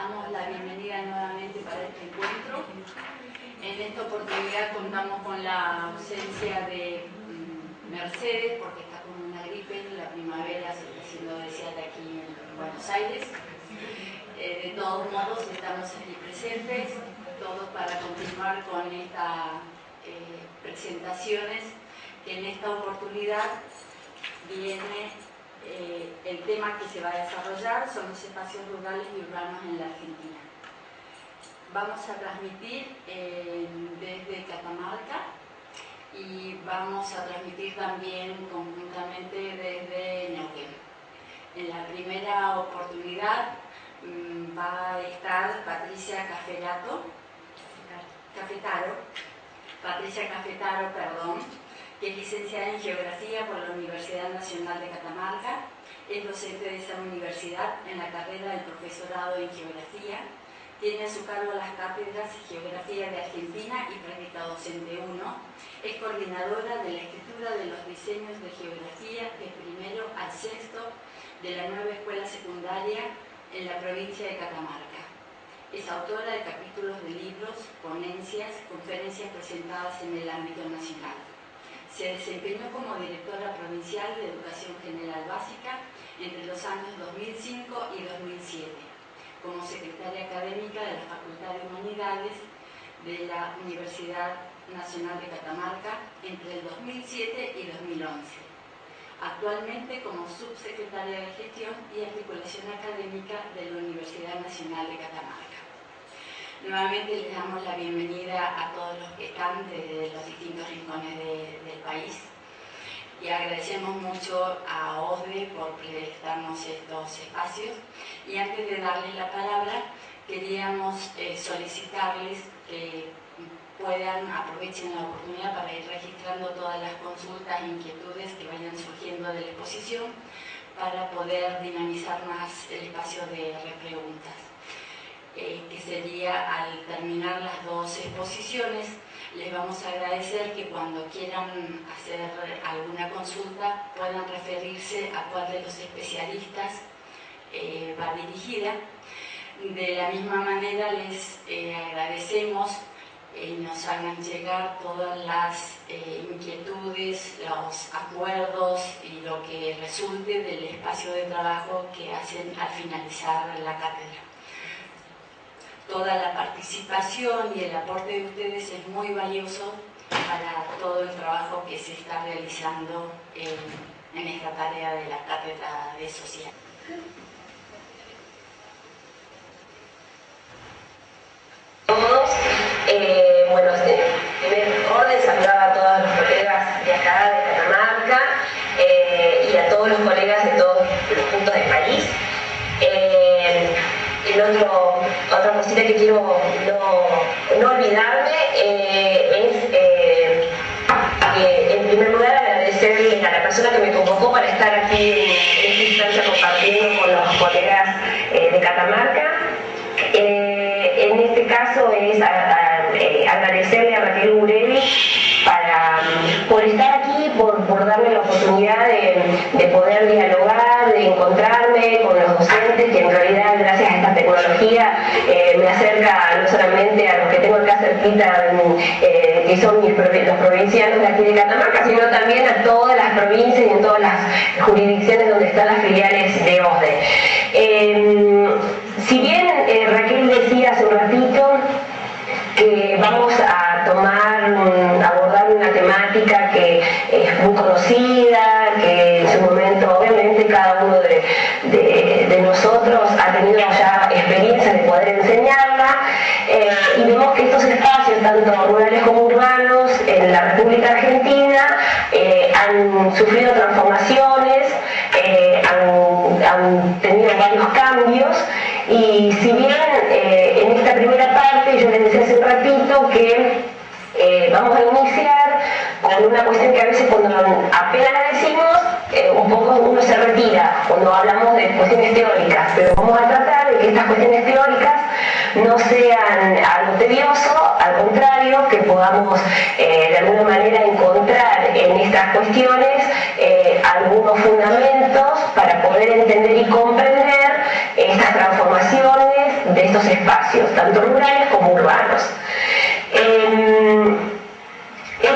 damos la bienvenida nuevamente para este encuentro. En esta oportunidad contamos con la ausencia de Mercedes porque está con una gripe, la primavera se está haciendo deseada aquí en Buenos Aires. De todos modos estamos aquí presentes, todos para continuar con estas presentaciones que en esta oportunidad viene el tema que se va a desarrollar son los espacios rurales y urbanos en la Argentina. Vamos a transmitir desde Catamarca y vamos a transmitir también conjuntamente desde Neuquén. En la primera oportunidad va a estar Patricia Cafetaro, que es licenciada en Geografía por la Universidad Nacional de Catamarca, es docente de esa universidad en la carrera del profesorado en Geografía, tiene a su cargo las cátedras Geografía de Argentina y Práctica Docente 1, es coordinadora de la escritura de los diseños de geografía de primero al sexto de la nueva escuela secundaria en la provincia de Catamarca. Es autora de capítulos de libros, ponencias, conferencias presentadas en el ámbito nacional. Se desempeñó como directora provincial de Educación General Básica entre los años 2005 y 2007, como secretaria académica de la Facultad de Humanidades de la Universidad Nacional de Catamarca entre el 2007 y 2011. Actualmente como subsecretaria de Gestión y Articulación Académica de la Universidad Nacional de Catamarca. Nuevamente les damos la bienvenida a todos los que están desde los distintos rincones del país y agradecemos mucho a OSDE por prestarnos estos espacios. Y antes de darles la palabra, queríamos solicitarles que aprovechen la oportunidad para ir registrando todas las consultas e inquietudes que vayan surgiendo de la exposición para poder dinamizar más el espacio de repreguntas. Que sería al terminar las dos exposiciones, les vamos a agradecer que cuando quieran hacer alguna consulta puedan referirse a cuál de los especialistas va dirigida. De la misma manera les agradecemos nos hagan llegar todas las inquietudes, los acuerdos y lo que resulte del espacio de trabajo que hacen al finalizar la cátedra. Toda la participación y el aporte de ustedes es muy valioso para todo el trabajo que se está realizando en esta tarea de la Cátedra de Social. Todos, bueno, en primer orden saludaba a todos los colegas de acá, de Catamarca, y a todos los colegas de todos los puntos del país. Otra cosita que quiero no olvidarme es en primer lugar agradecerle a la persona que me convocó para estar aquí en esta instancia compartiendo con los colegas de Catamarca. En este caso es agradecerle a Raquel Burelli por estar aquí, por darme la oportunidad de poder dialogar, de encontrarme con los docentes, que en realidad gracias a esta tecnología me acerca no solamente a los que tengo acá cerquita, que son los provincianos de aquí de Catamarca, sino también a todas las provincias y en todas las jurisdicciones donde están las filiales de OSDE. Si bien Raquel decía hace un ratito que vamos a abordar una temática que es muy conocida, que en su momento obviamente cada uno de nosotros ha tenido ya experiencia de poder enseñarla, y vemos que estos espacios, tanto rurales como urbanos, en la República Argentina han sufrido transformaciones, han tenido varios cambios, y si bien en esta primera parte yo les decía hace un ratito que vamos a iniciar con una cuestión que a veces cuando apenas la decimos un poco uno se retira cuando hablamos de cuestiones teóricas, pero vamos a tratar de que estas cuestiones teóricas no sean algo tedioso, al contrario, que podamos de alguna manera encontrar en estas cuestiones algunos fundamentos para poder entender y comprender estas transformaciones de estos espacios, tanto rurales como urbanos. En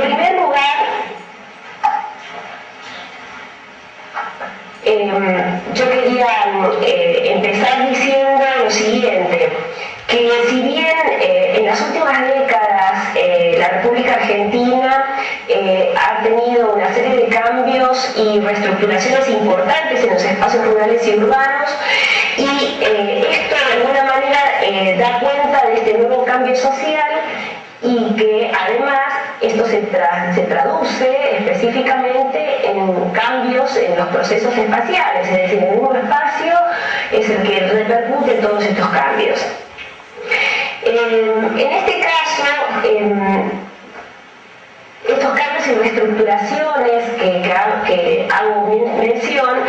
primer lugar, yo quería empezar diciendo lo siguiente, que si bien en las últimas décadas la República Argentina ha tenido una serie de cambios y reestructuraciones importantes en los espacios rurales y urbanos, y esto de alguna manera da cuenta de este nuevo cambio social, y que además esto se traduce específicamente en cambios en los procesos espaciales, es decir, el mismo espacio es el que repercute en todos estos cambios. En este caso, estos cambios y reestructuraciones que hago mención,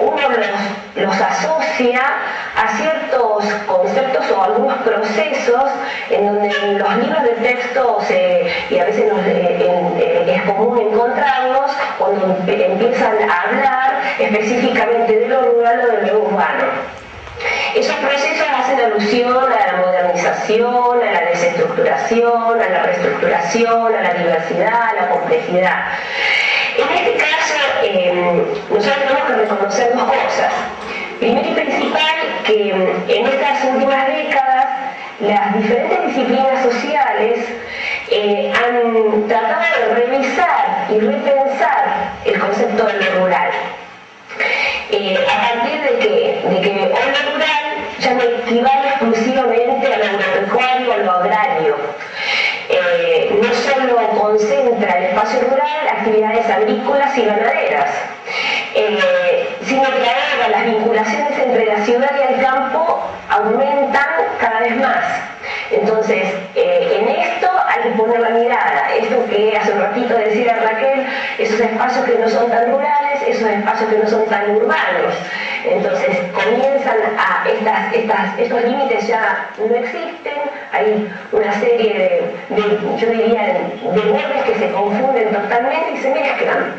uno los asocia a ciertos conceptos o algunos procesos en donde en los libros de texto y a veces es común encontrarlos cuando empiezan a hablar específicamente de lo rural o de lo urbano. Esos procesos hacen alusión a la modernización, a la desestructuración, a la reestructuración, a la diversidad, a la complejidad. En este caso, nosotros tenemos que reconocer dos cosas. Primero y principal, que en estas últimas décadas las diferentes disciplinas sociales han tratado de revisar y repensar el concepto de lo rural. A partir de que hoy lo rural ya no equivale exclusivamente a lo agropecuario o a lo agrario. No solo concentra el espacio rural actividades agrícolas y ganaderas, sino que ahora las vinculaciones entre la ciudad y el campo aumentan cada vez más. Entonces, en esto hay que poner la mirada. Esto que hace un ratito decía Raquel, esos espacios que no son tan rurales, esos espacios que no son tan urbanos. Entonces, comienzan estos límites ya no existen, hay una serie yo diría, de bordes que se confunden totalmente y se mezclan.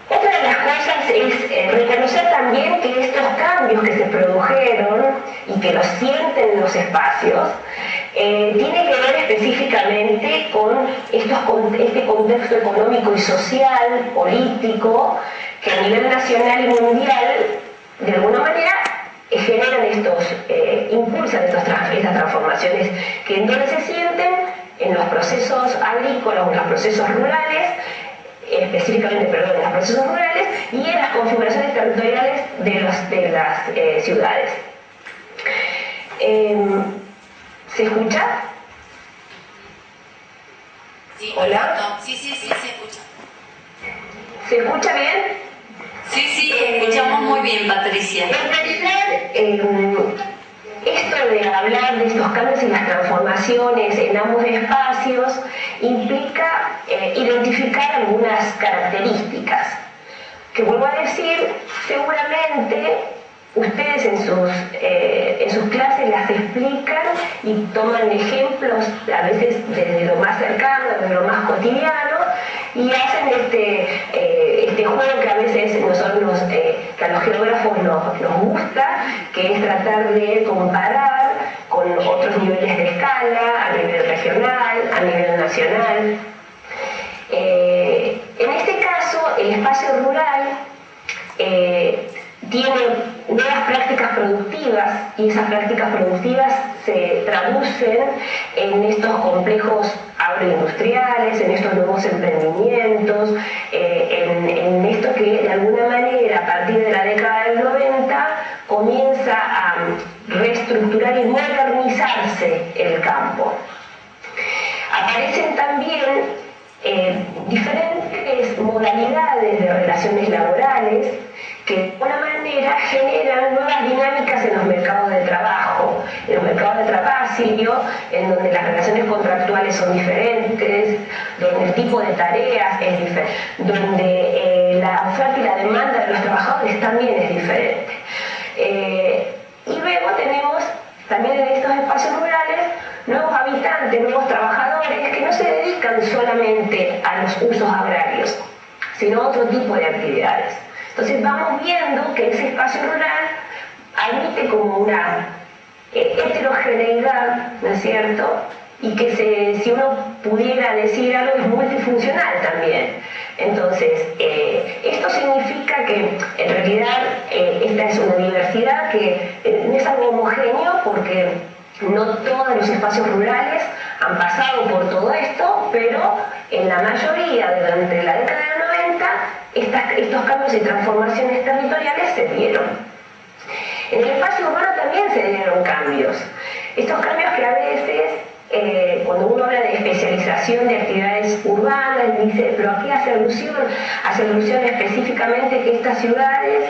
Otra de las cosas es reconocer también que estos cambios que se produjeron y que los sienten los espacios tienen que ver específicamente con este contexto económico y social, político, que a nivel nacional y mundial, de alguna manera, impulsan estas transformaciones que entonces se sienten en los procesos agrícolas o en los procesos rurales, específicamente, en los procesos rurales y en las configuraciones territoriales de las ciudades. ¿Se escucha? Sí. ¿Hola? Sí, se escucha. ¿Se escucha bien? Sí, escuchamos muy bien, Patricia. En realidad, esto de hablar de estos cambios y las transformaciones en ambos espacios implica identificar algunas características que, vuelvo a decir, seguramente ustedes en sus clases las explican y toman ejemplos a veces desde lo más cercano, desde lo más cotidiano, y hacen este juego que a veces nosotros, que a los geógrafos nos gusta, que es tratar de comparar con otros niveles de escala, a nivel regional, a nivel nacional. En este caso, el espacio rural tiene nuevas prácticas productivas y esas prácticas productivas se traducen en estos complejos agroindustriales, en estos nuevos emprendimientos, en esto que de alguna manera a partir de la década del 90 comienza a reestructurar y modernizarse el campo. Aparecen también diferentes modalidades de relaciones laborales que de alguna manera generan nuevas dinámicas en los mercados de trabajo. En los mercados de trabajo, en donde las relaciones contractuales son diferentes, donde el tipo de tareas es diferente, donde la oferta y la demanda de los trabajadores también es diferente. Y luego tenemos también en estos espacios rurales nuevos habitantes, nuevos trabajadores que no se dedican solamente a los usos agrarios, sino a otro tipo de actividades. Entonces vamos viendo que ese espacio rural admite como una heterogeneidad, ¿no es cierto? Y que si uno pudiera decir algo, es multifuncional también. Entonces, esto significa que en realidad esta es una diversidad que no es algo homogéneo, porque no todos los espacios rurales han pasado por todo esto, pero en la mayoría durante la década del 90 estos cambios y transformaciones territoriales se dieron. En el espacio urbano también se dieron cambios. Estos cambios que a veces, cuando uno habla de especialización de actividades urbanas, dice, ¿pero a qué hace alusión? Hace alusión específicamente que estas ciudades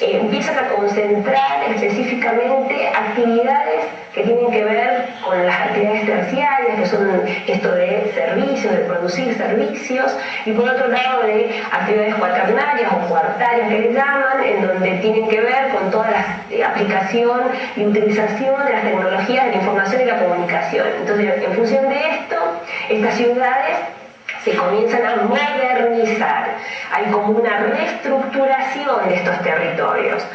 empiezan a concentrar específicamente actividades que tienen que ver con las actividades terciarias, que son esto de servicios, de producir servicios, y por otro lado de actividades cuaternarias o cuartarias que le llaman, en donde tienen que ver con toda la aplicación y utilización de las tecnologías de la información y la comunicación. Entonces, en función de esto, estas ciudades se comienzan a modernizar, hay como una reestructuración de estos territorios.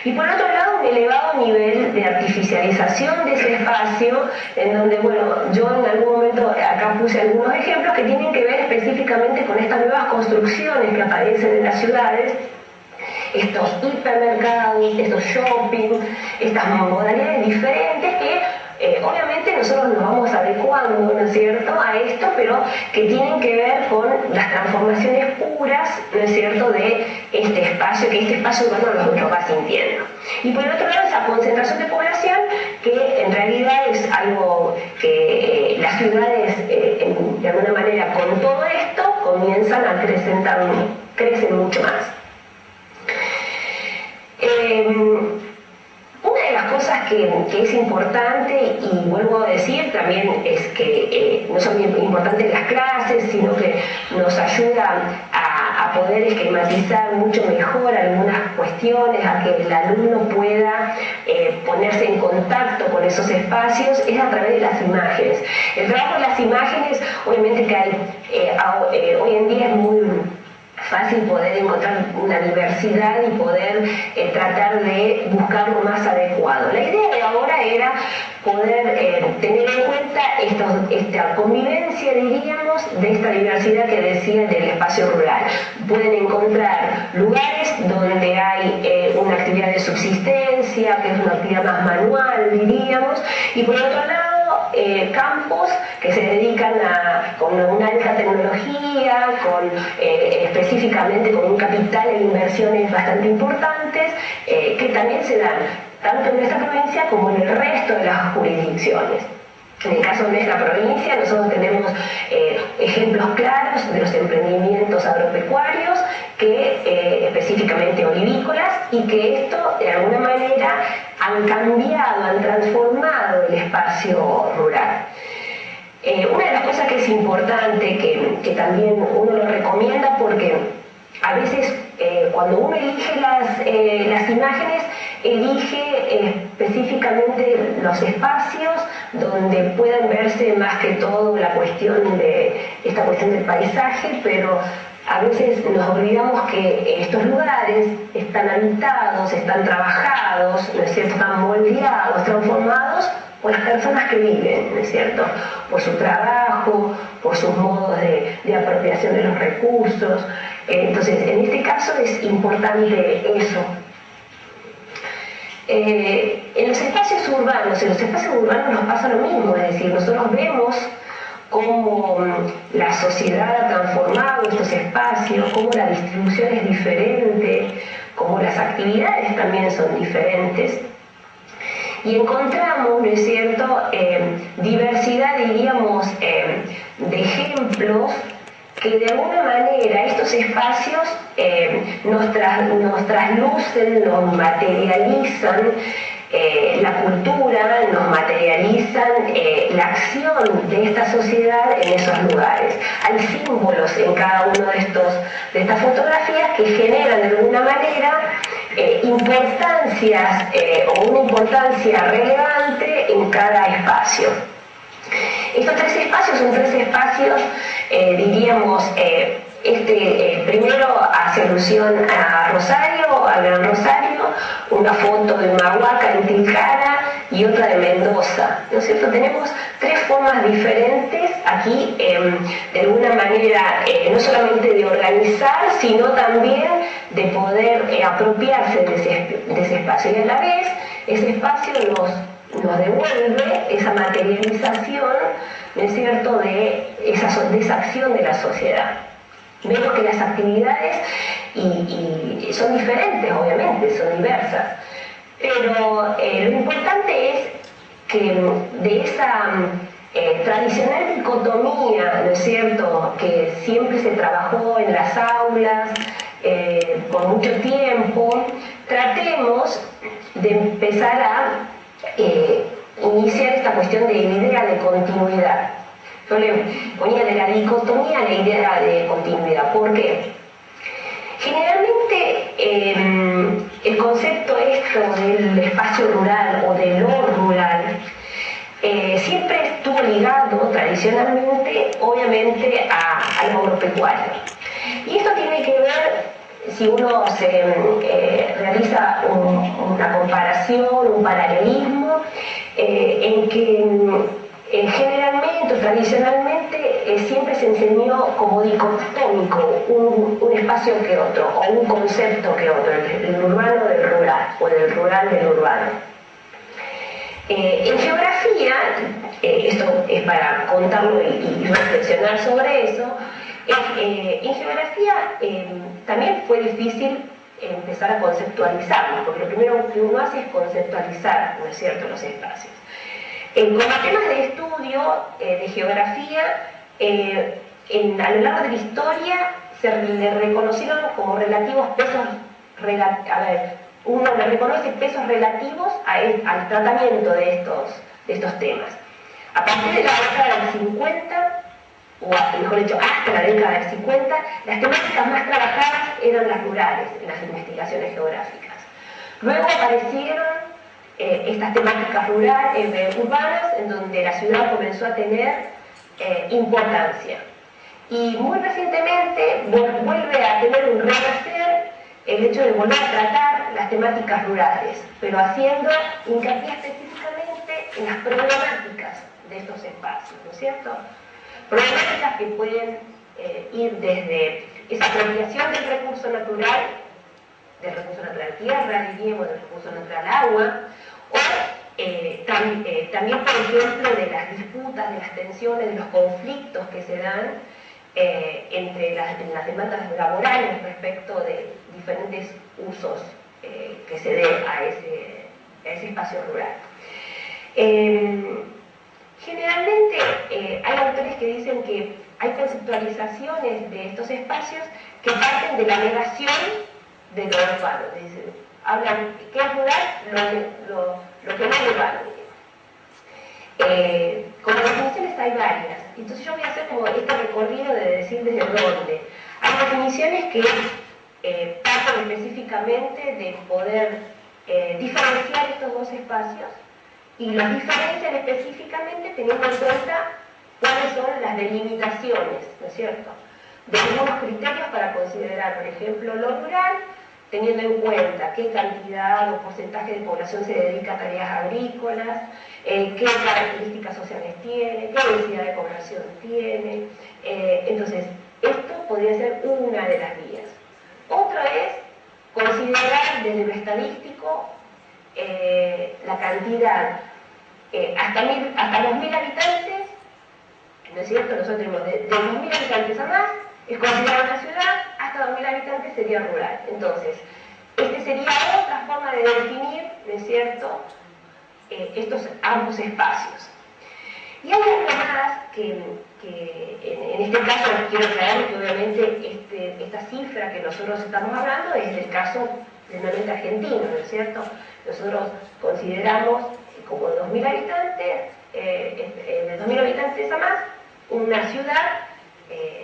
Y por otro lado, un elevado nivel de artificialización de ese espacio, en donde, bueno, yo en algún momento acá puse algunos ejemplos que tienen que ver específicamente con estas nuevas construcciones que aparecen en las ciudades, estos hipermercados, estos shopping, estas modalidades diferentes que obviamente nosotros nos vamos adecuando, ¿no es cierto?, a esto, pero que tienen que ver con las transformaciones puras, ¿no es cierto?, de este espacio, que este espacio urbano lo va sintiendo. Y por otro lado, esa concentración de población, que en realidad es algo que las ciudades, de alguna manera, con todo esto, comienzan a acrecentar, crecen mucho más. Una de las cosas que es importante, y vuelvo a decir, también es que no son importantes las clases, sino que nos ayuda a poder esquematizar mucho mejor algunas cuestiones, a que el alumno pueda ponerse en contacto con esos espacios, es a través de las imágenes. El trabajo de las imágenes, obviamente que hay, hoy en día es muy fácil poder encontrar una diversidad y poder tratar de buscar lo más adecuado. La idea de ahora era poder tener en cuenta esta convivencia, diríamos, de esta diversidad que decía del espacio rural. Pueden encontrar lugares donde hay una actividad de subsistencia, que es una actividad más manual, diríamos, y por otro lado, campos que se dedican con una alta tecnología, específicamente con un capital e inversiones bastante importantes, que también se dan tanto en nuestra provincia como en el resto de las jurisdicciones. En el caso de nuestra provincia, nosotros tenemos ejemplos claros de los emprendimientos agropecuarios, específicamente olivícolas, y que esto de alguna manera han cambiado, han transformado el espacio rural. Una de las cosas que es importante, que también uno lo recomienda, porque a veces cuando uno elige las imágenes, elige específicamente los espacios donde pueden verse más que todo esta cuestión del paisaje, pero a veces nos olvidamos que estos lugares están habitados, están trabajados, ¿no es cierto?, están moldeados, transformados por las personas que viven, ¿no es cierto?, por su trabajo, por sus modos de apropiación de los recursos. Entonces, en este caso es importante eso. En los espacios urbanos nos pasa lo mismo, es decir, nosotros vemos cómo la sociedad ha transformado estos espacios, cómo la distribución es diferente, cómo las actividades también son diferentes. Y encontramos, ¿no es cierto?, diversidad, diríamos, de ejemplos que de alguna manera estos espacios nos traslucen, nos materializan la cultura, nos materializan la acción de esta sociedad en esos lugares. Hay símbolos en cada uno de estas fotografías que generan de alguna manera importancias o una importancia relevante en cada espacio. Estos tres espacios son tres espacios, diríamos, primero hace alusión a Rosario, al Gran Rosario, una foto de Mahuaca en Tilcara y otra de Mendoza, ¿no es cierto? Tenemos tres formas diferentes aquí, de alguna manera, no solamente de organizar, sino también de poder apropiarse de ese espacio, y a la vez ese espacio nos devuelve esa materialización, ¿no es cierto?, de esa acción de la sociedad. Vemos que las actividades y son diferentes, obviamente, son diversas, pero lo importante es que de esa tradicional dicotomía, ¿no es cierto?, que siempre se trabajó en las aulas por mucho tiempo, tratemos de empezar a iniciar esta cuestión de la idea de continuidad. Yo le ponía de la dicotomía a la idea de continuidad. ¿Por qué? Generalmente el concepto del espacio rural o de lo rural siempre estuvo ligado tradicionalmente, obviamente, al agropecuario. Y esto tiene que ver, si uno realiza una comparación, un paralelismo, en que generalmente, tradicionalmente, siempre se enseñó como dicotómico un espacio que otro, o un concepto que otro, el urbano del rural, o del rural del urbano. En geografía, esto es para contarlo y reflexionar sobre eso, en geografía también fue difícil empezar a conceptualizarlo, porque lo primero que uno hace es conceptualizar, ¿no es cierto?, los espacios. Como temas de estudio de geografía, a lo largo de la historia se le reconocieron como relativos pesos, uno le reconoce pesos relativos al tratamiento de estos temas. A partir de la década del 50, o mejor dicho, hasta la década del 50, las temáticas más trabajadas eran las rurales en las investigaciones geográficas. Luego aparecieron estas temáticas urbanas, en donde la ciudad comenzó a tener importancia. Y muy recientemente vuelve a tener un renacer el hecho de volver a tratar las temáticas rurales, pero haciendo hincapié específicamente en las problemáticas de estos espacios, ¿no es cierto? Problemáticas que pueden ir desde esa apropiación del recurso natural tierra, diríamos, del recurso natural agua, o también, por ejemplo, de las disputas, de las tensiones, de los conflictos que se dan entre las demandas laborales respecto de diferentes usos que se den a ese espacio rural. Generalmente hay autores que dicen que hay conceptualizaciones de estos espacios que parten de la negación de lo urbano. Hablan que es rural lo que no es urbano. Como definiciones hay varias, entonces yo voy a hacer como este recorrido de decir desde dónde. Hay definiciones que parten específicamente de poder diferenciar estos dos espacios, y los diferencian específicamente teniendo en cuenta cuáles son las delimitaciones, ¿no es cierto?, de algunos criterios para considerar, por ejemplo, lo rural, teniendo en cuenta qué cantidad o porcentaje de población se dedica a tareas agrícolas, qué características sociales tiene, qué densidad de población tiene. Entonces, esto podría ser una de las vías. Otra es considerar desde lo estadístico la cantidad, hasta 2.000 habitantes, ¿no es cierto? Nosotros tenemos de 2.000 habitantes a más, es considerada una ciudad, hasta 2.000 habitantes sería rural. Entonces, sería otra forma de definir, ¿no es cierto?, estos ambos espacios. Y hay algo más que en este caso quiero aclarar que obviamente esta cifra que nosotros estamos hablando es del caso plenamente argentino, ¿no es cierto? Nosotros consideramos como 2.000 habitantes, de 2.000 habitantes a más, una ciudad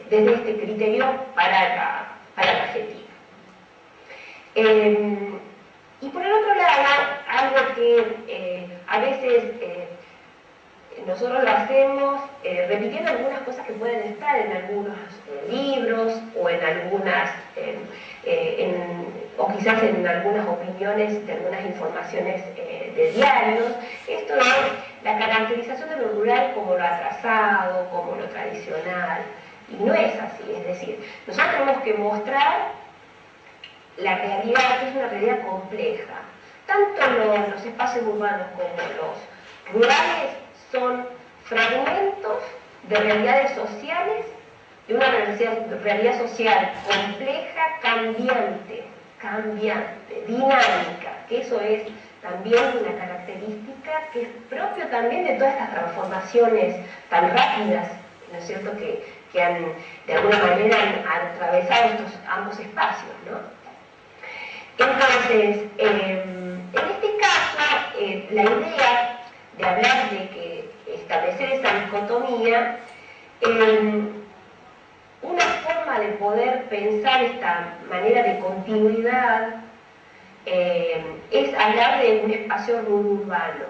desde este criterio para la Argentina. Y por el otro lado, algo que a veces nosotros lo hacemos repitiendo algunas cosas que pueden estar en algunos libros o en algunas, o quizás en algunas opiniones de algunas informaciones de diarios. Esto es la caracterización de lo rural como lo atrasado, como lo tradicional, y no es así. Es decir, nosotros tenemos que mostrar la realidad, que es una realidad compleja. Tanto los espacios urbanos como los rurales son fragmentos de realidades sociales, de una realidad social compleja, cambiante, dinámica, que eso es también una característica que es propio también de todas estas transformaciones tan rápidas, ¿no es cierto?, que han, de alguna manera han atravesado ambos espacios, ¿no? Entonces, en este caso, la idea de hablar de que establecer esa dicotomía, una forma de poder pensar esta manera de continuidad es hablar de un espacio urbano,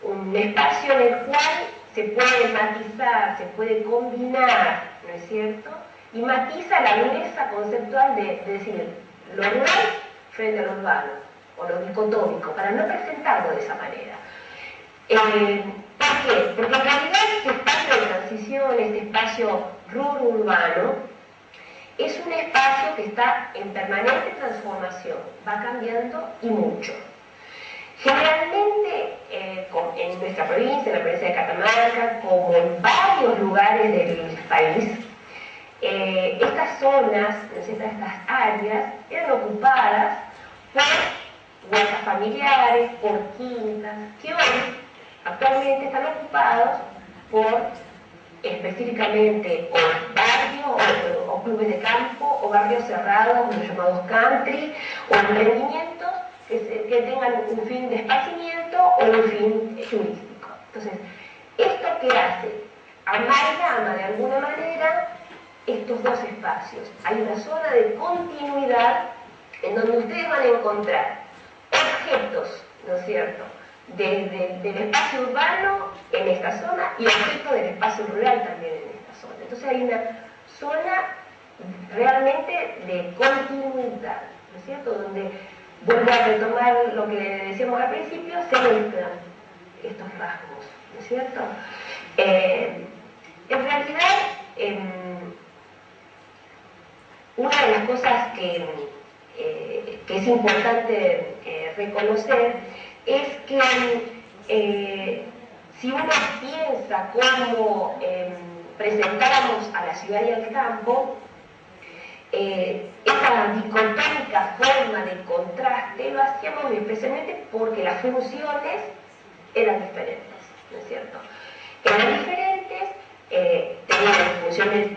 un espacio en el cual se puede matizar, se puede combinar, ¿no es cierto? Y matiza la dureza conceptual de decir lo rural frente a lo urbano, o lo dicotómico, para no presentarlo de esa manera. ¿Por qué? Porque en realidad este espacio de transición, este espacio rural-urbano, es un espacio que está en permanente transformación, va cambiando y mucho. Generalmente, en nuestra provincia, en la provincia de Catamarca, como en varios lugares del país, estas zonas, estas áreas, eran ocupadas por huertas familiares, por quintas, que hoy actualmente están ocupados por específicamente o barrios o clubes de campo o barrios cerrados, los llamados country, o emprendimientos que tengan un fin de esparcimiento o un fin turístico. Entonces, ¿esto qué hace? Amalgama de alguna manera estos dos espacios. Hay una zona de continuidad en donde ustedes van a encontrar objetos, ¿no es cierto?, del espacio urbano en esta zona y objetos del espacio rural también en esta zona. Entonces hay una zona realmente de continuidad, ¿no es cierto?, donde, vuelvo a retomar lo que decíamos al principio, se mezclan estos rasgos, ¿no es cierto? En realidad, una de las cosas que es importante reconocer es que si uno piensa cómo presentáramos a la ciudad y al campo, esa dicotómica forma de contraste lo hacíamos especialmente porque las funciones eran diferentes, ¿no es cierto? Eran diferentes, tenían funciones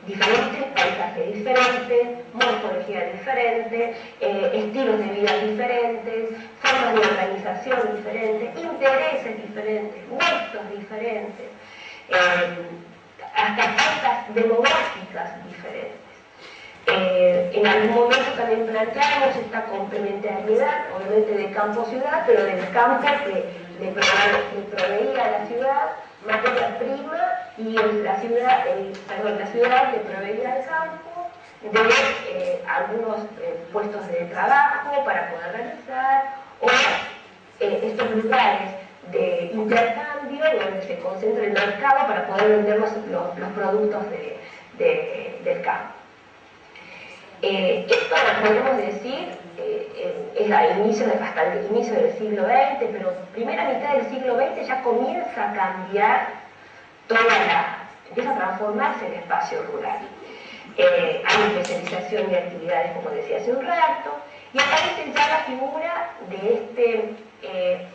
diferentes, paisajes diferentes, morfología diferente, estilos de vida diferentes, formas de organización diferentes, intereses diferentes, gustos diferentes, hasta pautas demográficas diferentes. En algún momento también planteamos esta complementariedad, obviamente de campo-ciudad, pero del campo que le proveía a la ciudad materia prima y la ciudad le proveía al campo de algunos puestos de trabajo para poder realizar, o estos lugares de intercambio donde se concentra el mercado para poder vender los productos del campo. Esto podemos decir es hasta el inicio del siglo XX, pero primera mitad del siglo XX ya comienza a cambiar empieza a transformarse el espacio rural. Hay especialización de actividades, como decía hace un rato, y aparece ya la figura de este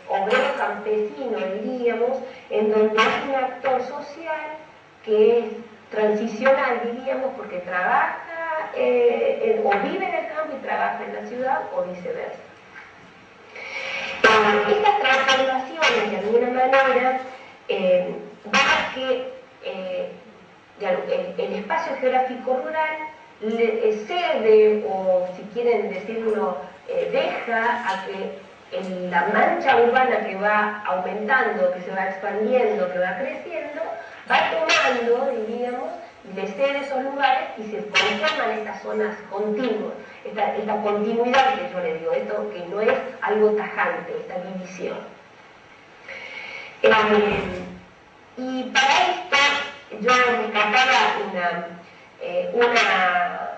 obrero campesino, diríamos, en donde es un actor social que es transicional, diríamos, porque trabaja o vive en el campo y trabaja en la ciudad, o viceversa. Estas transformaciones, de alguna manera, van a que el espacio geográfico rural cede, o si quieren decirlo, deja a que la mancha urbana que va aumentando, que se va expandiendo, que va creciendo, va tomando, diríamos, de ser esos lugares y se conforman estas zonas contiguas, esta continuidad que yo le digo, esto que no es algo tajante, esta división. Y para esto yo rescataba una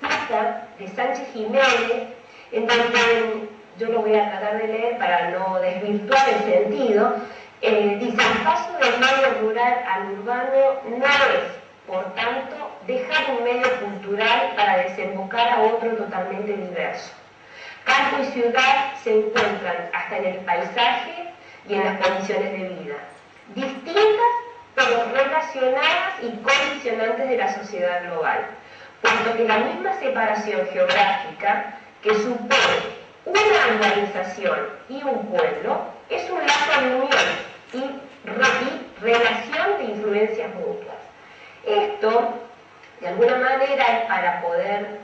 cita de Sánchez Jiménez, en donde yo lo voy a tratar de leer para no desvirtuar el sentido. Dice: el paso del medio rural al urbano no es, por tanto, dejar un medio cultural para desembocar a otro totalmente diverso. Campo y ciudad se encuentran hasta en el paisaje y en las condiciones de vida, distintas pero relacionadas y condicionantes de la sociedad global, puesto que la misma separación geográfica que supone una urbanización y un pueblo es un lazo de unión y relación de influencias mutuas. Esto, de alguna manera, es para poder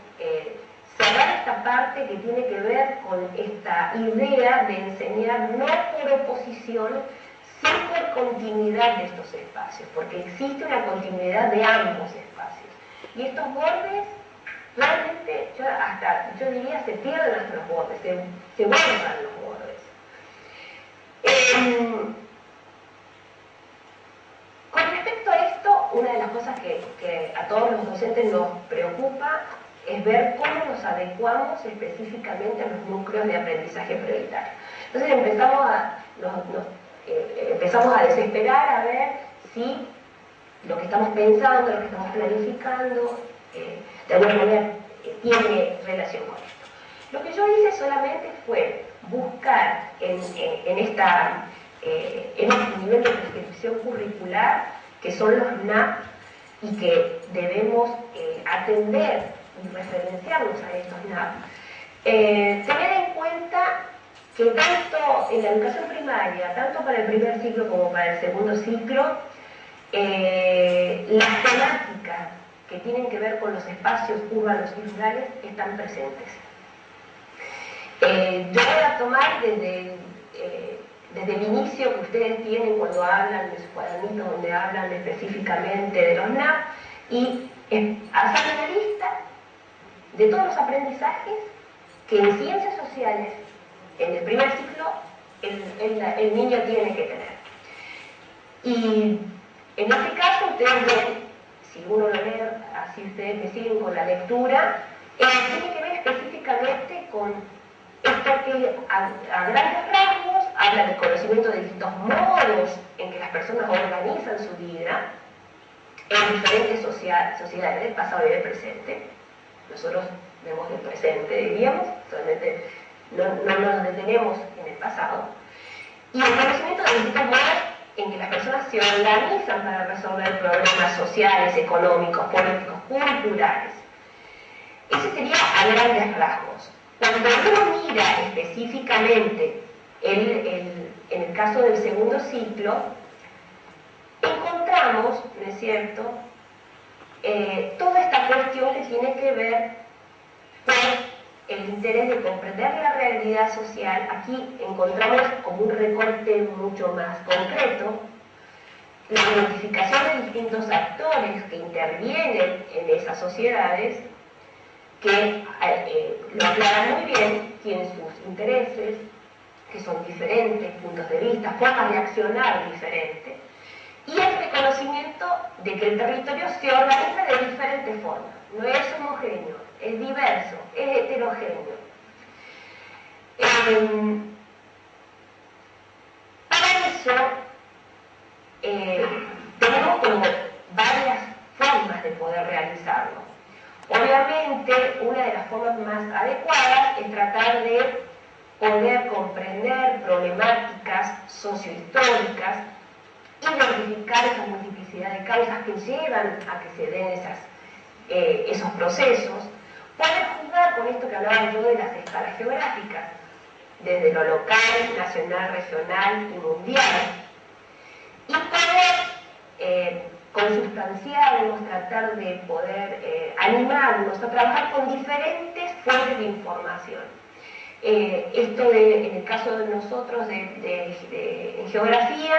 cerrar esta parte que tiene que ver con esta idea de enseñar no por oposición, sino por continuidad de estos espacios, porque existe una continuidad de ambos espacios. Y estos bordes, realmente, yo diría, se pierden hasta los bordes, se borran los bordes. Con respecto a esto, una de las cosas que a todos los docentes nos preocupa es ver cómo nos adecuamos específicamente a los núcleos de aprendizaje prioritario. Entonces empezamos a desesperar a ver si lo que estamos pensando, lo que estamos planificando, de alguna manera tiene relación con esto. Lo que yo hice solamente fue buscar en este nivel de prescripción curricular, que son los NAP, y que debemos atender y referenciarnos a estos NAP, tener en cuenta que tanto en la educación primaria, tanto para el primer ciclo como para el segundo ciclo, las temáticas que tienen que ver con los espacios urbanos y rurales están presentes. Yo voy a tomar desde el inicio que ustedes tienen cuando hablan de sus cuadernitos, donde hablan específicamente de los NAP, y hacer una lista de todos los aprendizajes que en ciencias sociales, en el primer ciclo, el niño tiene que tener. Y en este caso, ustedes ven, si uno lo lee, así ustedes me siguen con la lectura, tiene que ver específicamente con esto que a grandes rasgos habla del conocimiento de distintos modos en que las personas organizan su vida en diferentes sociedades del pasado y del presente. Nosotros vemos el presente, diríamos, solamente no nos detenemos en el pasado. Y el conocimiento de distintos modos en que las personas se organizan para resolver problemas sociales, económicos, políticos, culturales. Ese sería a grandes rasgos. Cuando uno mira específicamente en el caso del segundo ciclo, encontramos, ¿no es cierto?, toda esta cuestión que tiene que ver con el interés de comprender la realidad social. Aquí encontramos como un recorte mucho más concreto la identificación de distintos actores que intervienen en esas sociedades, que lo aclaran muy bien, tienen sus intereses, que son diferentes, puntos de vista, formas de accionar diferentes, y el reconocimiento de que el territorio se organiza de diferentes formas, no es homogéneo, es diverso, es heterogéneo. Para eso tenemos como varias formas de poder realizarlo. Obviamente, una de las formas más adecuadas es tratar de poder comprender problemáticas sociohistóricas, identificar esa multiplicidad de causas que llevan a que se den esos procesos, poder jugar con esto que hablaba yo de las escalas geográficas, desde lo local, nacional, regional y mundial, y poder consustanciarnos, tratar de poder animarnos a trabajar con diferentes fuentes de información. Esto en el caso de nosotros en geografía,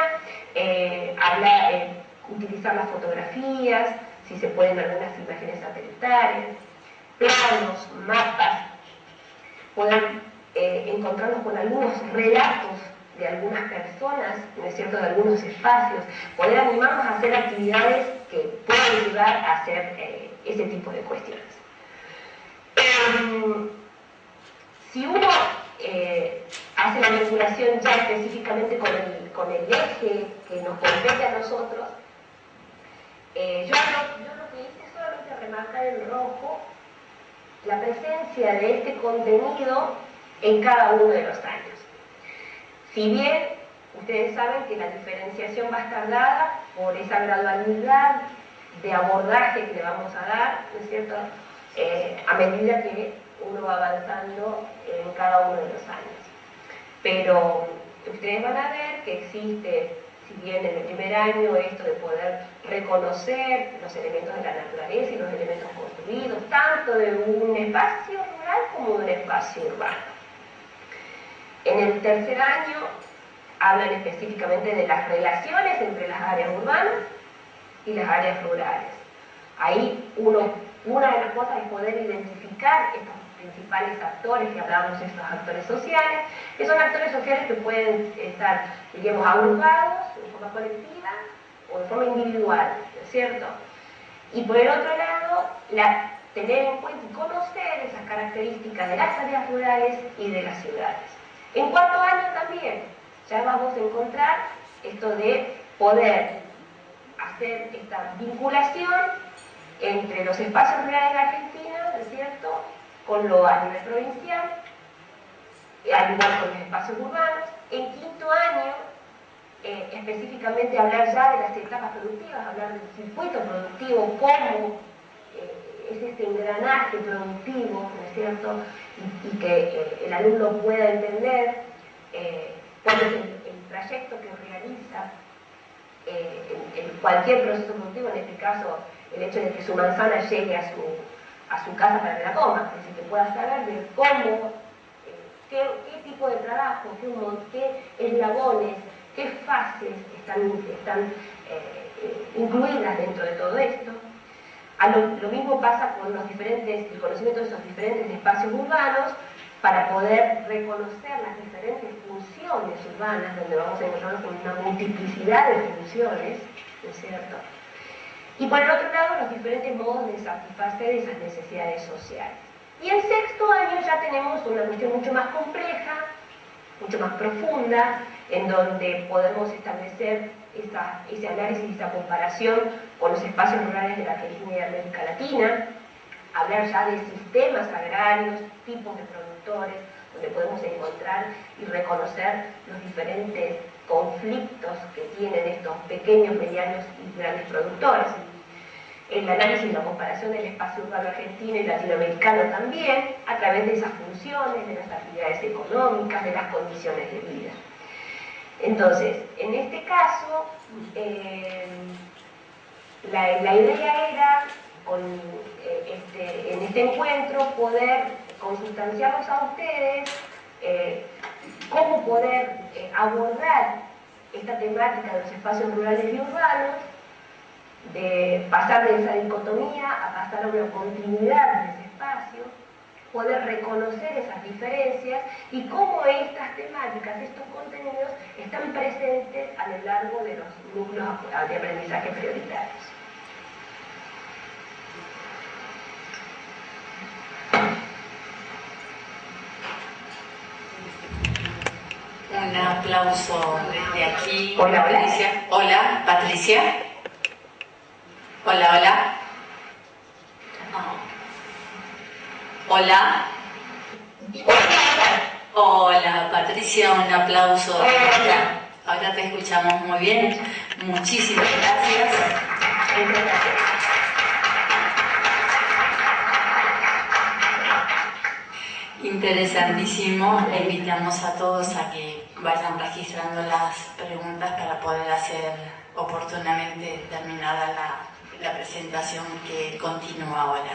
utilizar las fotografías, si se pueden algunas imágenes satelitales, planos, mapas, poder encontrarnos con algunos relatos de algunas personas, ¿no es cierto?, de algunos espacios, poder animarnos a hacer actividades que puedan ayudar a hacer ese tipo de cuestiones. Si uno hace la vinculación ya específicamente con el eje que nos compete a nosotros, yo lo que hice es solamente remarcar en rojo la presencia de este contenido en cada uno de los años. Si bien ustedes saben que la diferenciación va a estar dada por esa gradualidad de abordaje que le vamos a dar, ¿no es cierto?, a medida que uno va avanzando en cada uno de los años. Pero ustedes van a ver que existe, si bien en el primer año, esto de poder reconocer los elementos de la naturaleza y los elementos construidos, tanto de un espacio rural como de un espacio urbano. En el tercer año hablan específicamente de las relaciones entre las áreas urbanas y las áreas rurales. Ahí una de las cosas es poder identificar estos principales actores, que hablábamos de estos actores sociales, que son actores sociales que pueden estar, digamos, agrupados de forma colectiva o de forma individual, ¿no es cierto? Y por el otro lado, tener en cuenta y conocer esas características de las áreas rurales y de las ciudades. En cuarto año también, ya vamos a encontrar esto de poder hacer esta vinculación entre los espacios rurales de Argentina, ¿no es cierto?, con lo a nivel provincial, al igual con los espacios urbanos. En quinto año, específicamente hablar ya de las etapas productivas, hablar del circuito productivo, cómo es este engranaje productivo, ¿no es cierto?, y que el alumno pueda entender cuál es el trayecto que realiza en cualquier proceso productivo, en este caso el hecho de que su manzana llegue a su casa para que la coma, es decir, que pueda saber de cómo, qué tipo de trabajo, qué eslabones, qué fases están incluidas dentro de todo esto. Lo mismo pasa con el conocimiento de esos diferentes espacios urbanos, para poder reconocer las diferentes funciones urbanas, donde vamos a encontrarnos con una multiplicidad de funciones, ¿no es cierto? Y por el otro lado, los diferentes modos de satisfacer esas necesidades sociales. Y en sexto año ya tenemos una cuestión mucho más compleja, mucho más profunda, en donde podemos establecer ese análisis, esa comparación con los espacios rurales de la Argentina y de América Latina, hablar ya de sistemas agrarios, tipos de productores, donde podemos encontrar y reconocer los diferentes conflictos que tienen estos pequeños, medianos y grandes productores. El análisis y la comparación del espacio urbano argentino y latinoamericano también, a través de esas funciones, de las actividades económicas, de las condiciones de vida. Entonces, en este caso, la idea era, en este encuentro, poder consustanciarlos a ustedes cómo poder abordar esta temática de los espacios rurales y urbanos, de pasar de esa dicotomía a pasar a una continuidad de ese espacio, poder reconocer esas diferencias y cómo estas temáticas, estos contenidos, están presentes a lo largo de los núcleos de aprendizaje prioritarios. Un aplauso desde aquí. Hola, hola. Patricia. Hola, Patricia. Hola, hola. Hola. Hola, Patricia, un aplauso. Ahora te escuchamos muy bien. Muchísimas gracias. Interesantísimo. Le invitamos a todos a que vayan registrando las preguntas para poder hacer oportunamente terminada la presentación que continúa ahora.